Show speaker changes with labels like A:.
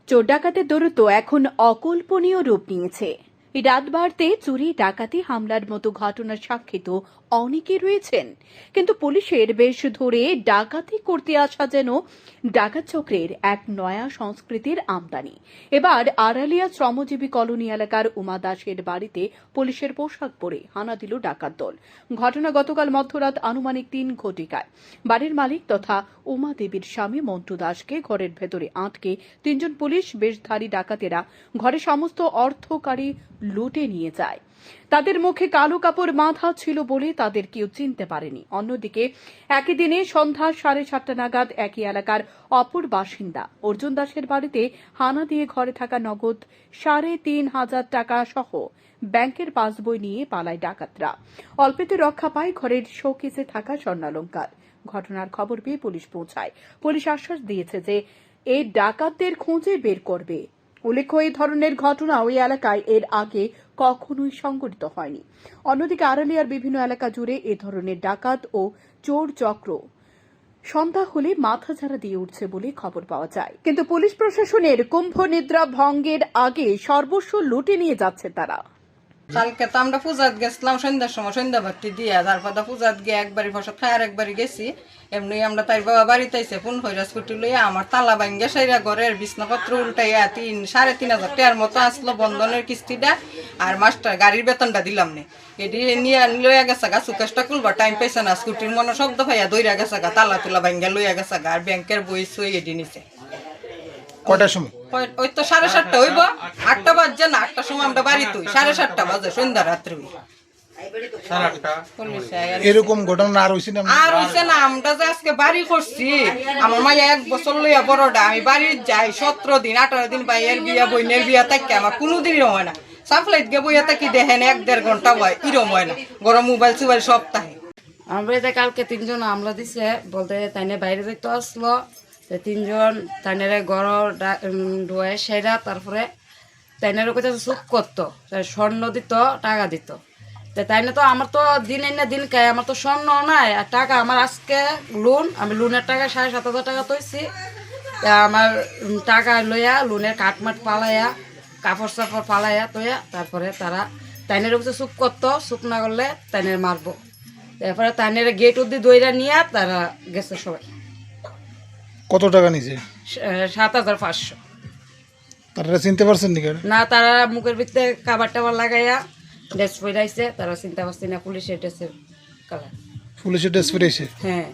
A: চোর ডাকাতের দৌরত্ব এখন অকল্পনীয় রূপ নিয়েছে। রাত বাড়তে চুরি, ডাকাতি, হামলার মতো ঘটনার সাক্ষী তো অনেকে রয়েছেন, কিন্তু পুলিশের বেশ ধরে ডাকাতি করতে আসা যেন ডাকাত চক্রের এক নয়া সংস্কৃতির আমদানি। এবার আড়ালিয়া শ্রমজীবী কলোনি এলাকার উমা দাসের বাড়িতে পুলিশের পোশাক পরে হানা দিল ডাকাত দল। ঘটনা গতকাল মধ্যরাত আনুমানিক ৩ ঘটিকায়। বাড়ির মালিক তথা উমা দেবীর স্বামী মন্টু দাসকে ঘরের ভেতরে আটকে ৩ জন পুলিশ বেশধারী ডাকাতেরা ঘরে সমস্ত অর্থকারী লুটে নিয়ে যায়। তাদের মুখে কালো কাপড় বাঁধা ছিল বলে তাদের কেউ চিনতে পারেনি। অন্যদিকে একই দিনে সন্ধ্যা 7:30 নাগাদ একই এলাকার অপর বাসিন্দা অর্জুন দাসের বাড়িতে হানা দিয়ে ঘরে থাকা নগদ 3,500 টাকা সহ ব্যাংকের পাসবই নিয়ে পালায় ডাকাতরা। অল্পেতে রক্ষা পায় ঘরের শোকেসে থাকা স্বর্ণালংকার। ঘটনার খবর পেয়ে পুলিশ পৌঁছায়। পুলিশ আশ্বাস দিয়েছে যে এই ডাকাতদের খুঁজে বের করবে। উল্লেখ্য, এই ধরনের ঘটনা ওই এলাকায় এর আগে কখনোই সংঘটিত হয়নি। অন্যদিকে আড়ালিয়ার বিভিন্ন এলাকা জুড়ে এ ধরনের ডাকাত ও চোর চক্র সন্ধ্যা হলে মাথাঝাড়া দিয়ে উঠছে বলে খবর পাওয়া যায়। কিন্তু পুলিশ প্রশাসনের কুম্ভ নিদ্রা ভঙ্গের আগে সর্বস্ব লুটে নিয়ে যাচ্ছে তারা।
B: কালকে তো আমরা পূজাত গেছিলাম সন্ধ্যার সময়, সন্ধ্যা বাতি দিয়ে। তারপর পূজাত গিয়ে একবারই ফসল খাই আর একবারই গেছি। এমনি আমরা তাই বাবা বাড়িতে আইসে ফোন হইরা স্কুটি লইয়া আমার তালা ভাঙ্গে সাইরা ঘরের বিছনাপত্র উল্টাইয়া 3,500 টাকার মতো আসলো বন্ধনের কিস্তিটা, আর মাস্টার গাড়ির বেতনটা দিলাম না। এটি নিয়ে লইয়া গেছে গা, সুকেশটা খুলবার টাইম পাইছে না, স্কুটির মনে শব্দ পাইয়া দইরা গেছে গা, তালা তুলা ভাঙ্গে লইয়া গেছে গা, আর ব্যাংকের বই সই এটি নিছে।
C: কয়টার সময়?
B: ওই তো 7:30 হইব, 8টা বাজছে না, 8টার সময় আমরা বাড়িতে 7:30 বাজে, সন্ধ্যা রাত্রে।
C: এরকম ঘটনা আর হইছে না?
B: আর হইছে না, আমরা যে আজকে বাড়ি করছি, আমার মাইয়া 1 বছর লইয়া বড়টা, আমি বাড়ি যাই 17 দিন 18 দিন, ভাইয়ের বিয়া বইনের বিয়া থাকি আমার কোনোদিনই হয় না। সাফলাইট গে বইয়া থাকি দেখেন 1-1.5 ঘন্টা হয়, ইরম হয় না। গরম মোবাইল সুবাইল সব থাকে।
D: আমরা এটা কালকে 3 জন আমলা দিছে বলতে তাইনে বাইরে যাইতে আসলো। 3 জন তাইনের গড় ডুয়ে সেরা, তারপরে তাইনের কোথায় চুপ করতো, স্বর্ণ দিত, টাকা দিত। তাইনে তো আমার তো দিন এনে দিন খায়, আমার তো স্বর্ণ নাই আর টাকা। আমার আজকে লোন, আমি লোনের টাকা 7,500 টাকা তৈছি। আমার টাকা লইয়া লোনের কাঠমাট পালাইয়া, কাপড় চাপড় পালাইয়া তৈয়া, তারপরে তারা তাইনের কাছে চুপ করতো, চুপ না করলে তাইনের মারবো। তারপরে তাইনের গেট অব্দি দইরা নিয়ে তারা গেছে সবাই।
C: কত টাকা নিছে?
D: 7,500।
C: তারা চিনতে পারছেন নাকি?
D: না, তারা মুখের ভিতরে কাবার টাবার লাগাইয়া ড্রেস পরাইছে, তারা চিন্তা পারছে না পুলিশের ড্রেসের কালার।
C: পুলিশের ড্রেস পরেছে?
D: হ্যাঁ।